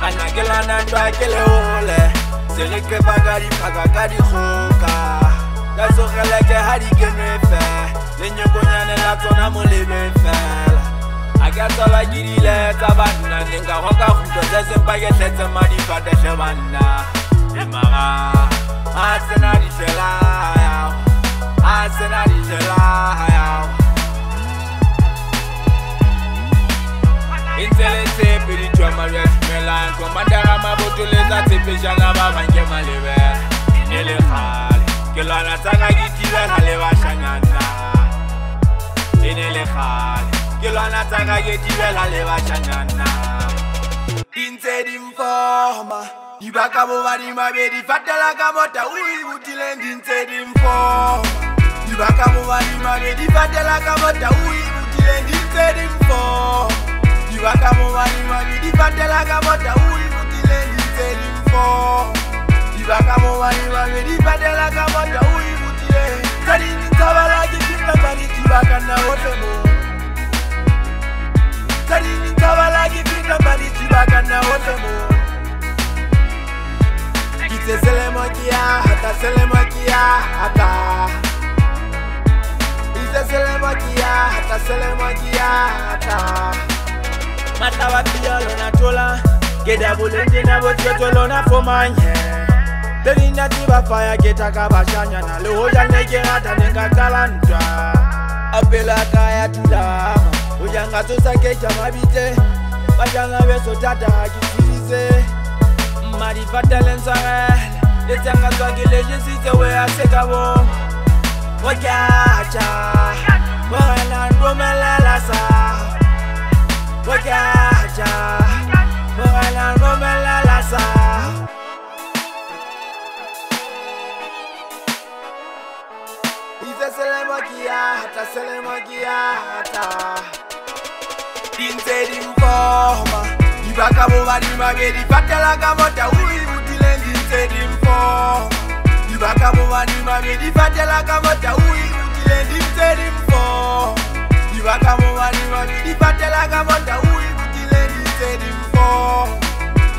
Anakelana ntwa ke leole se le ke bagadi phaka ka dikgoka ya sogela ke ha di kenefe le nyokonyane la tsona mo lebe fela a ke tsala gidile tsa banna nka go ka khutlo tse sempa ke tletse madi fatehle banna e mara a sena di jela ya a sena di jela ya Intelese piritwa mariage melan Komandara mabotoleza tepejana babange malebele Inele khale Kelwana tsaka gitile hale bashanyana Inele khale Kelwana tsaka gitile hale bashanyana Inse dimforma Dibaka bobadi mabedi fatela kamota Ui butile ndinse dimforma Dibaka bobadi mabedi fatela kamota Ui butile ndinse dimforma Dibaka mobali mabidi fatela kamota ui butile ndinse dimfo Dibaka mobali mabidi fatela kamota ui butile Tadi nitabala kifika mbali tibaka na wote mo Tadi nitabala kifika mbali tibaka na wote mo Kite sele mokia hata sele mokia hata Kite sele mokia hata sele mokia hata Matawa piyalo na tola Geda bulende na botolo na fomanye Delina tiba faya geta kabashanya na Lehoja nege hata nenga kalantwa Apela kaya tulama Ujanga tosa kecha mabite Bajanga beso tata hakitirize Marifata lensare Letanga swagile jesise wea sekabo Wakacha Wana ndomelela sa Wakaja, Morala Romela Lasa Ize selemakia, hata selemakia, hata Dinse dimforma Dibaka bobadi mabedi fatela kamota Ui butile dinse dimforma Dibaka bobadi mabedi fatela kamota Ui butile dinse dimforma Dibaka mobali mabidi fatela kamota ui butile ndinse dimfo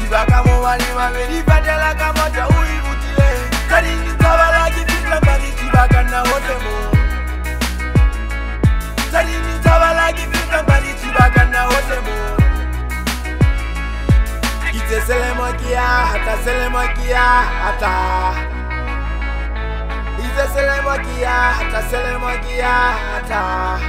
Dibaka mobali mabidi fatela kamota ui butile Kadi nitabala kifika mbali tibaka na wote mo Kadi nitabala kifika mbali tibaka na wote mo Kite sele mokia hata sele mokia hata Kite sele mokia hata sele mokia hata